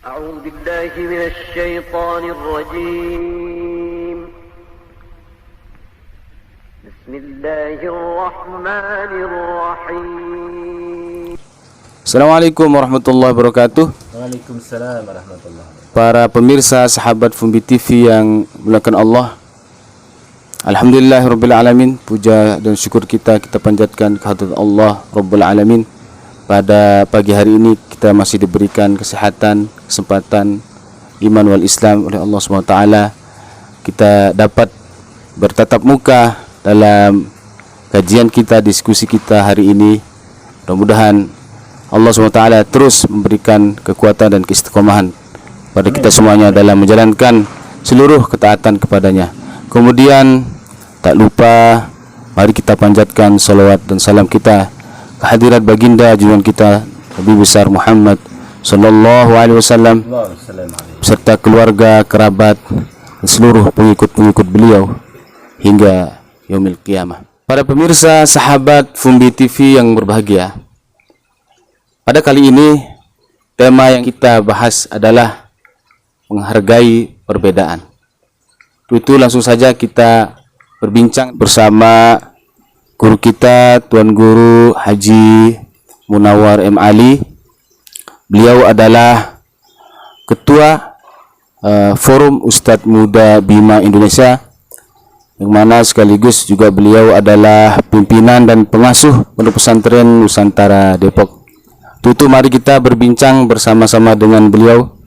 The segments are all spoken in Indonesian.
أعوذ بالله من الشيطان الرجيم بسم الله الرحمن الرحيم. Assalamualaikum warahmatullahi wabarakatuh. Waalaikumsalam warahmatullahi wabarakatuh. Para pemirsa sahabat Fumbi TV yang dimuliakan Allah, Alhamdulillahirabbil alamin. Puja dan syukur kita panjatkan kehadirat Allah Rabbul Alamin. Pada pagi hari ini kita masih diberikan kesehatan, kesempatan, iman wal Islam oleh Allah SWT. Kita dapat bertatap muka dalam kajian kita, diskusi kita hari ini. Mudah-mudahan Allah SWT terus memberikan kekuatan dan keistiqomahan pada kita semuanya dalam menjalankan seluruh ketaatan kepadanya. Kemudian tak lupa mari kita panjatkan salawat dan salam kita kehadirat baginda junjungan kita Nabi besar Muhammad sallallahu alaihi wasallam beserta keluarga, kerabat dan seluruh pengikut-pengikut beliau hingga yaumil qiyamah. Para pemirsa sahabat Fumbi TV yang berbahagia, pada kali ini tema yang kita bahas adalah menghargai perbedaan. Itu langsung saja kita berbincang bersama guru kita, Tuan Guru Haji Munawar M. Ali. Beliau adalah Ketua Forum Ustadz Muda Bima Indonesia, yang mana sekaligus juga beliau adalah pimpinan dan pengasuh Pondok Pesantren Nusantara Depok. Tutu, mari kita berbincang bersama-sama dengan beliau.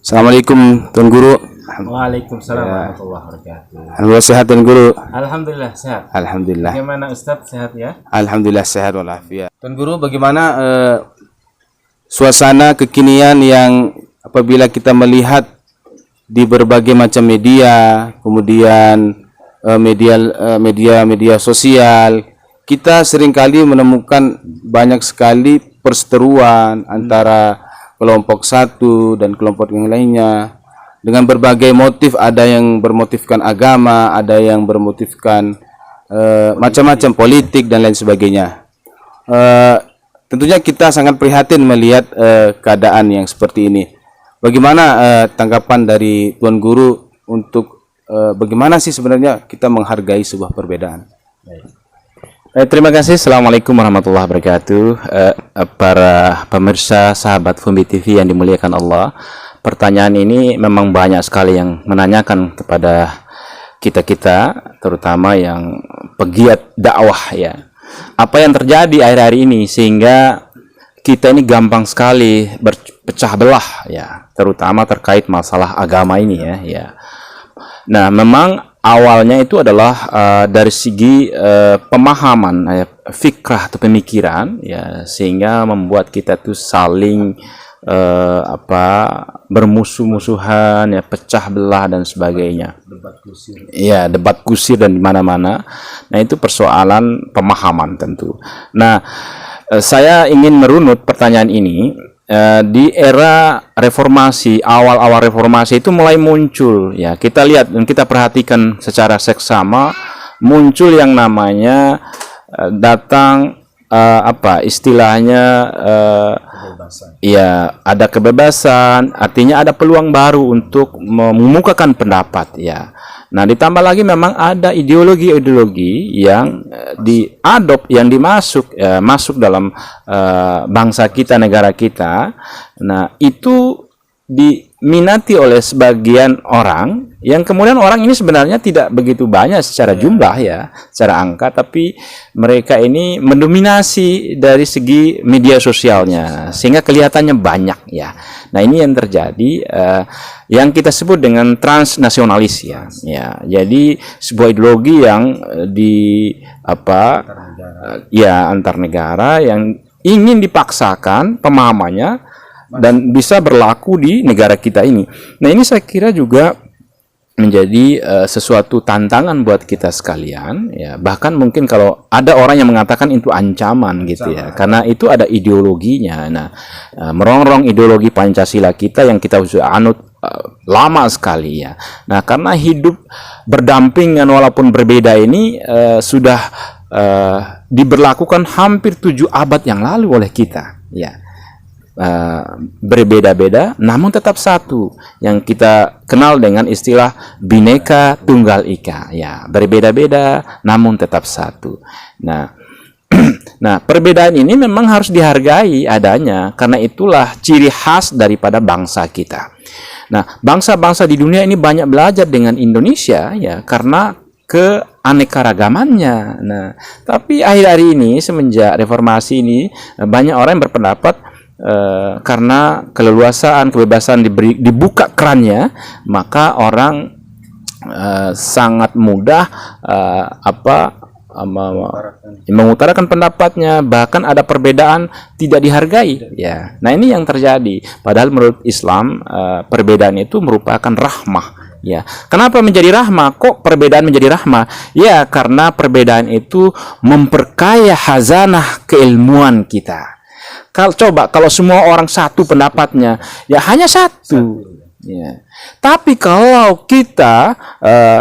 Assalamualaikum Tuan Guru. Waalaikumsalam warahmatullahi wabarakatuh. Alhamdulillah sehat Tuan Guru. Alhamdulillah sehat. Alhamdulillah. Bagaimana Ustadz, sehat ya? Alhamdulillah sehat walafiat. Tuan Guru, bagaimana suasana kekinian yang apabila kita melihat di berbagai macam media, kemudian media sosial, kita seringkali menemukan banyak sekali perseteruan antara kelompok satu dan kelompok yang lainnya dengan berbagai motif. Ada yang bermotifkan agama, ada yang bermotifkan macam-macam politik dan lain sebagainya. Tentunya kita sangat prihatin melihat keadaan yang seperti ini. Bagaimana tanggapan dari Tuan Guru untuk bagaimana sih sebenarnya kita menghargai sebuah perbedaan? Terima kasih. Assalamualaikum warahmatullahi wabarakatuh. Para pemirsa sahabat Fumbi TV yang dimuliakan Allah, pertanyaan ini memang banyak sekali yang menanyakan kepada kita-kita, terutama yang pegiat dakwah ya. Apa yang terjadi akhir-akhir ini sehingga kita ini gampang sekali berpecah belah ya, terutama terkait masalah agama ini ya. Nah, memang awalnya itu adalah dari segi pemahaman fikrah atau pemikiran ya, sehingga membuat kita tuh saling bermusuh-musuhan ya, pecah belah dan sebagainya. Debat kusir dan di mana-mana. Nah, itu persoalan pemahaman tentu. Nah, saya ingin merunut pertanyaan ini. Di era reformasi, awal-awal reformasi itu mulai muncul ya, kita lihat dan kita perhatikan secara seksama, muncul yang namanya datang istilahnya ada kebebasan, artinya ada peluang baru untuk mengemukakan pendapat ya. Nah, ditambah lagi memang ada ideologi-ideologi yang diadop, yang masuk dalam bangsa kita, negara kita. Nah, itu diminati oleh sebagian orang, yang kemudian orang ini sebenarnya tidak begitu banyak secara jumlah ya, secara angka, tapi mereka ini mendominasi dari segi media sosialnya sehingga kelihatannya banyak ya. Nah, ini yang terjadi, yang kita sebut dengan transnasionalis ya. Jadi sebuah ideologi yang antar negara yang ingin dipaksakan pemahamannya dan bisa berlaku di negara kita ini. Nah, ini saya kira juga menjadi sesuatu tantangan buat kita sekalian ya. Bahkan mungkin kalau ada orang yang mengatakan itu ancaman gitu ya, karena itu ada ideologinya. Nah, merongrong ideologi Pancasila kita yang kita sudah anut lama sekali ya. Nah, karena hidup berdampingan walaupun berbeda ini sudah diberlakukan hampir 7 abad yang lalu oleh kita ya. berbeda-beda namun tetap satu, yang kita kenal dengan istilah Bhinneka Tunggal Ika. Ya, berbeda-beda namun tetap satu. Nah, nah, perbedaan ini memang harus dihargai adanya, karena itulah ciri khas daripada bangsa kita. Nah, bangsa-bangsa di dunia ini banyak belajar dengan Indonesia ya, karena keanekaragamannya. Nah, tapi akhir-akhir ini semenjak reformasi ini banyak orang yang berpendapat karena keleluasaan, kebebasan dibuka kerannya, maka orang sangat mudah mengutarakan pendapatnya, bahkan ada perbedaan tidak dihargai ya. Nah, ini yang terjadi, padahal menurut Islam perbedaan itu merupakan rahmah ya. Kenapa menjadi rahmah? Kok perbedaan menjadi rahmah? Ya, karena perbedaan itu memperkaya khazanah keilmuan kita. Kalau semua orang satu pendapatnya, ya hanya satu. Ya. Tapi kalau kita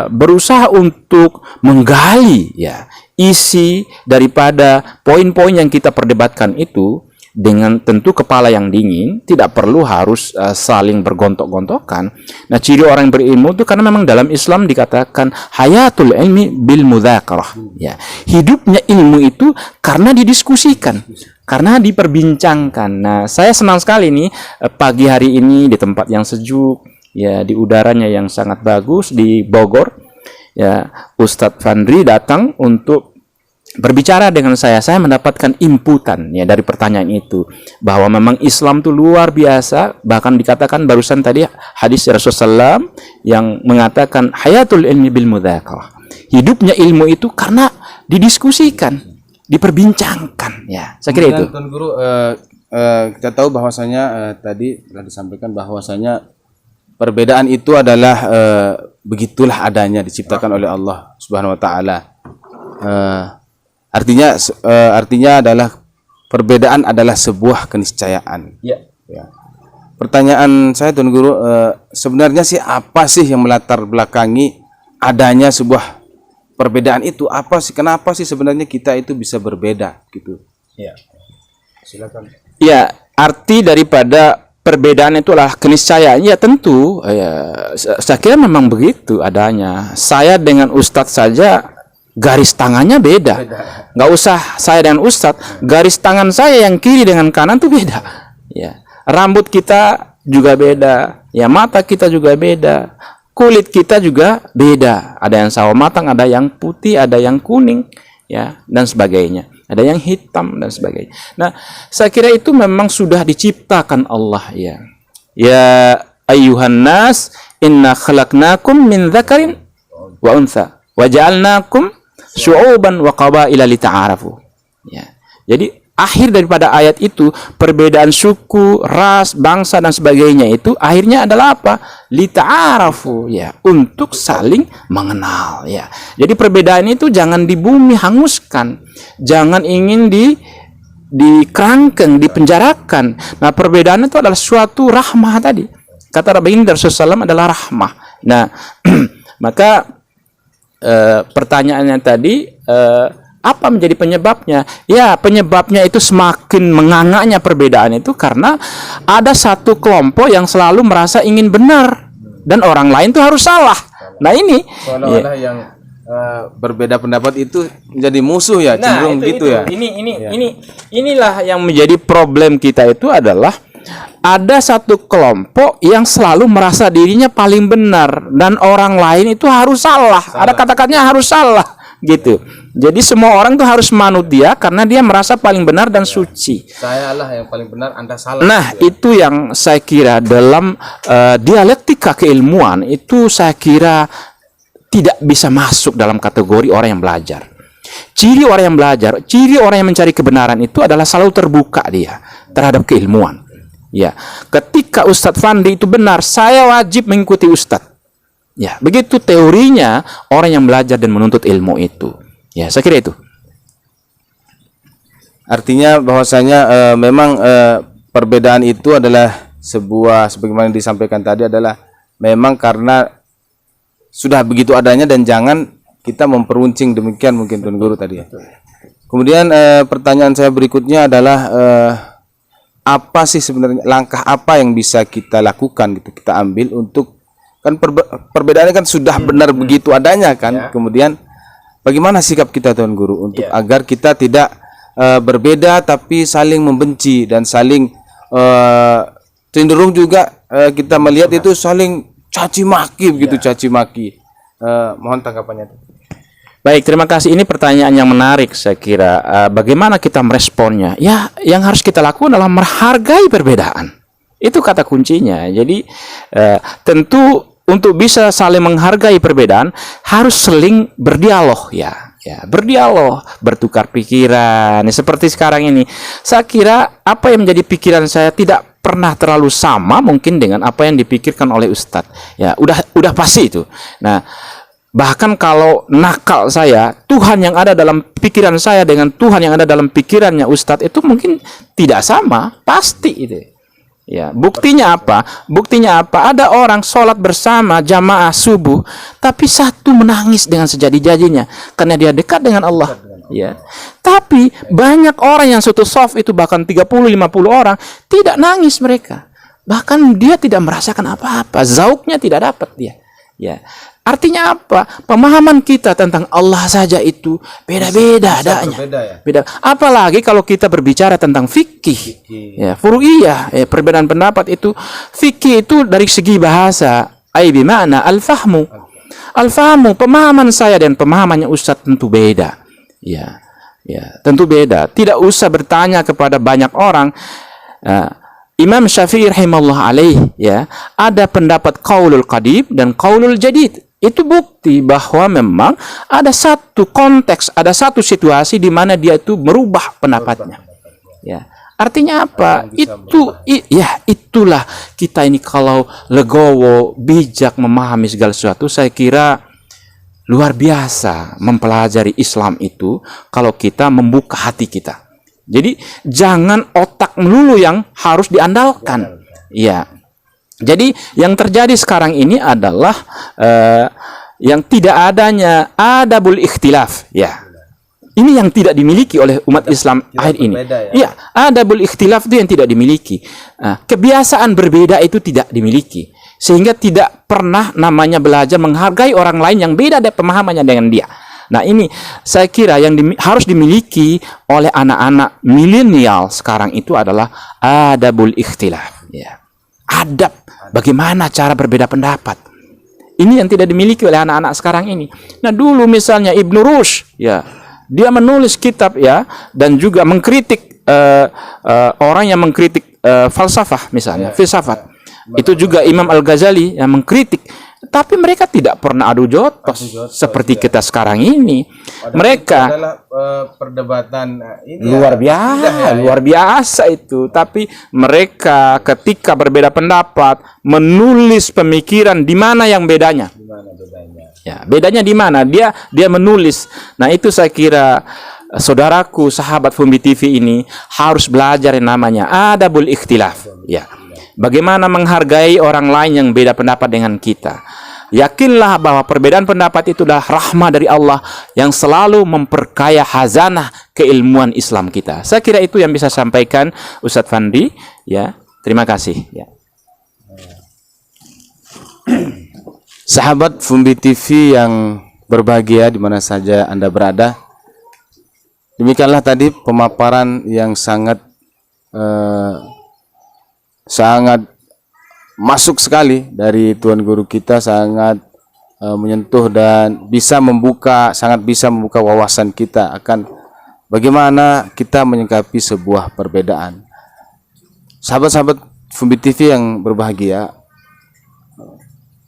berusaha untuk menggali ya isi daripada poin-poin yang kita perdebatkan itu dengan tentu kepala yang dingin, tidak perlu harus saling bergontok-gontokan. Nah, ciri orang yang berilmu itu karena memang dalam Islam dikatakan hayatul ilmi bil mudzakarah. Ya, hidupnya ilmu itu karena didiskusikan, karena diperbincangkan. Nah, saya senang sekali nih pagi hari ini di tempat yang sejuk, ya, di udaranya yang sangat bagus di Bogor. Ya, Ustadz Fandri datang untuk berbicara dengan saya mendapatkan inputan ya dari pertanyaan itu, bahwa memang Islam itu luar biasa. Bahkan dikatakan barusan tadi hadis Rasulullah SAW yang mengatakan hayatul ilmi bil mudzakarah, hidupnya ilmu itu karena didiskusikan, diperbincangkan ya. Saya kira itu. Tuan Guru, kita tahu bahwasanya tadi telah disampaikan bahwasanya perbedaan itu adalah begitulah adanya, diciptakan oleh Allah Subhanahu wa taala. Artinya adalah perbedaan adalah sebuah keniscayaan. Ya. Ya. Pertanyaan saya, Tuan Guru, sebenarnya sih apa sih yang melatar belakangi adanya sebuah perbedaan itu? Apa sih? Kenapa sih sebenarnya kita itu bisa berbeda gitu? Ya. Silakan. Ya, arti daripada perbedaan itulah keniscayaan. Ya, tentu. Ya, saya kira memang begitu adanya. Saya dengan Ustadz saja garis tangannya beda. Nggak usah saya dengan Ustadz, garis tangan saya yang kiri dengan kanan tuh beda. Ya, rambut kita juga beda. Ya, mata kita juga beda. Kulit kita juga beda. Ada yang sawo matang, ada yang putih, ada yang kuning, ya, dan sebagainya. Ada yang hitam dan sebagainya. Nah, saya kira itu memang sudah diciptakan Allah ya. Ya ayyuhan nas, inna khalaqnakum min dzakarin wa untha wa ja'alnakum syu'uban wa qabaila lita'arafu. Ya. Jadi akhir daripada ayat itu, perbedaan suku, ras, bangsa dan sebagainya itu akhirnya adalah apa? Lita'arafu ya, untuk saling mengenal ya. Jadi perbedaan itu jangan di bumi hanguskan. Jangan ingin dikerangkeng, dipenjarakan. Nah, perbedaan itu adalah suatu rahmah tadi. Kata Rasulullah SAW adalah rahmah. Nah, maka pertanyaannya tadi, apa menjadi penyebabnya? Ya, penyebabnya itu semakin mengangaknya perbedaan itu karena ada satu kelompok yang selalu merasa ingin benar dan orang lain itu harus salah. Nah, ini seolah-olah yang berbeda pendapat itu menjadi musuh ya, cenderung gitu ya. Inilah yang menjadi problem kita itu adalah ada satu kelompok yang selalu merasa dirinya paling benar dan orang lain itu harus salah. Ada kata-katanya harus salah gitu. Jadi semua orang tuh harus manut dia karena dia merasa paling benar dan suci. Saya lah yang paling benar, Anda salah. Nah, itu yang saya kira dalam dialektika keilmuan itu saya kira tidak bisa masuk dalam kategori orang yang belajar. Ciri orang yang belajar, ciri orang yang mencari kebenaran itu adalah selalu terbuka dia terhadap keilmuan. Ya, ketika Ustadz Fandi itu benar, saya wajib mengikuti Ustadz. Ya, begitu teorinya orang yang belajar dan menuntut ilmu itu. Ya, saya kira itu. Artinya bahwasanya memang perbedaan itu adalah sebuah, sebagaimana disampaikan tadi, adalah memang karena sudah begitu adanya dan jangan kita memperuncing demikian mungkin Tuan Guru tadi ya. Kemudian pertanyaan saya berikutnya adalah apa sih sebenarnya langkah apa yang bisa kita lakukan gitu, kita ambil untuk kan perbedaannya kan sudah benar begitu adanya kan. Kemudian bagaimana sikap kita Tuan Guru untuk agar kita tidak berbeda tapi saling membenci dan saling cenderung juga kita melihat itu saling caci maki begitu, caci maki. Mohon tanggapannya. Baik, terima kasih. Ini pertanyaan yang menarik saya kira. Bagaimana kita meresponnya? Ya, yang harus kita lakukan adalah menghargai perbedaan. Itu kata kuncinya. Jadi tentu untuk bisa saling menghargai perbedaan harus saling berdialog ya. Ya, berdialog, bertukar pikiran. Seperti sekarang ini, saya kira apa yang menjadi pikiran saya tidak pernah terlalu sama mungkin dengan apa yang dipikirkan oleh Ustadz. Ya, udah pasti itu. Nah, bahkan kalau nakal saya, Tuhan yang ada dalam pikiran saya dengan Tuhan yang ada dalam pikirannya Ustadz itu mungkin tidak sama, pasti itu. Ya, buktinya apa? Buktinya apa? Ada orang sholat bersama jamaah subuh, tapi satu menangis dengan sejadi-jadinya karena dia dekat dengan Allah. Ya. Tapi banyak orang yang satu soft itu bahkan 30-50 orang tidak nangis mereka. Bahkan dia tidak merasakan apa-apa, zauknya tidak dapat dia. Ya. Artinya apa? Pemahaman kita tentang Allah saja itu beda-beda adanya. Beda. Apalagi kalau kita berbicara tentang fikih. Ya, furu'iyah, perbedaan pendapat itu. Fikih itu dari segi bahasa, ai bima'na al-fahmu. Al-fahmu, pemahaman saya dan pemahamannya Ustadz tentu beda. Ya. Ya, tentu beda. Tidak usah bertanya kepada banyak orang. Imam Syafi'i rahimahullah alaih, ya, ada pendapat qaulul qadim dan qaulul jadid. Itu bukti bahwa memang ada satu konteks, ada satu situasi di mana dia itu merubah pendapatnya. Ya. Artinya apa? Itulah kita ini kalau legowo, bijak memahami segala sesuatu, saya kira luar biasa mempelajari Islam itu kalau kita membuka hati kita. Jadi jangan otak melulu yang harus diandalkan. Ya. Jadi yang terjadi sekarang ini adalah yang tidak adanya adabul ikhtilaf. Ya. Ini yang tidak dimiliki oleh umat Islam akhir ini. Iya, adabul ikhtilaf itu yang tidak dimiliki. Kebiasaan berbeda itu tidak dimiliki. Sehingga tidak pernah namanya belajar menghargai orang lain yang beda dari pemahamannya dengan dia. Nah, ini saya kira yang harus dimiliki oleh anak-anak milenial sekarang itu adalah adabul ikhtilaf. Ya. Adab, bagaimana cara berbeda pendapat. Ini yang tidak dimiliki oleh anak-anak sekarang ini. Nah, dulu misalnya Ibnu Rushd, ya, dia menulis kitab, ya, dan juga mengkritik orang yang mengkritik falsafah misalnya, filsafat. Itu juga Imam Al-Ghazali yang mengkritik. Tapi mereka tidak pernah adu jotos seperti kita sekarang ini. Mereka adalah perdebatan ini luar biasa itu. Tapi mereka ketika berbeda pendapat menulis pemikiran di mana yang bedanya. Ya, bedanya di mana? Dia menulis. Nah, itu saya kira saudaraku, sahabat Fumbi TV ini harus belajar yang namanya adabul ikhtilaf. Ya. Bagaimana menghargai orang lain yang beda pendapat dengan kita. Yakinlah bahwa perbedaan pendapat itu adalah rahmah dari Allah yang selalu memperkaya hazanah keilmuan Islam kita. Saya kira itu yang bisa sampaikan Ustadz Fandi. Ya, terima kasih. Ya. Sahabat Fumbi TV yang berbahagia di mana saja Anda berada. Demikianlah tadi pemaparan yang sangat masuk sekali dari Tuan Guru kita, sangat menyentuh dan sangat bisa membuka wawasan kita akan bagaimana kita menyikapi sebuah perbedaan. Sahabat-sahabat Fumbi TV yang berbahagia,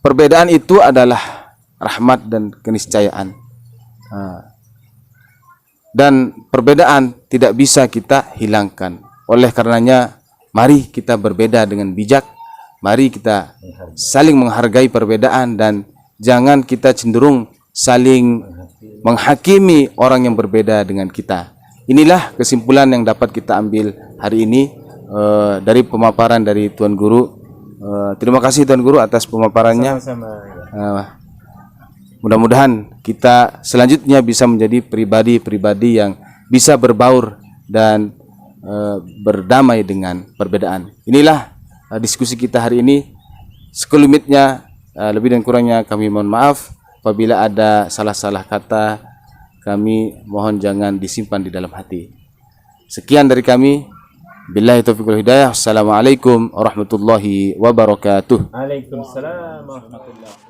perbedaan itu adalah rahmat dan keniscayaan. Dan perbedaan tidak bisa kita hilangkan. Oleh karenanya, mari kita berbeda dengan bijak. Mari kita saling menghargai perbedaan dan jangan kita cenderung saling menghakimi orang yang berbeda dengan kita. Inilah kesimpulan yang dapat kita ambil hari ini dari pemaparan dari Tuan Guru. Terima kasih Tuan Guru atas pemaparannya. Mudah-mudahan kita selanjutnya bisa menjadi pribadi-pribadi yang bisa berbaur dan berdamai dengan perbedaan. Inilah diskusi kita hari ini. Sekelumithnya lebih dan kurangnya kami mohon maaf. Apabila ada salah-salah kata, kami mohon jangan disimpan di dalam hati. Sekian dari kami. Billahi taufiq wal hidayah. Assalamualaikum warahmatullahi wabarakatuh. Waalaikumsalam warahmatullahi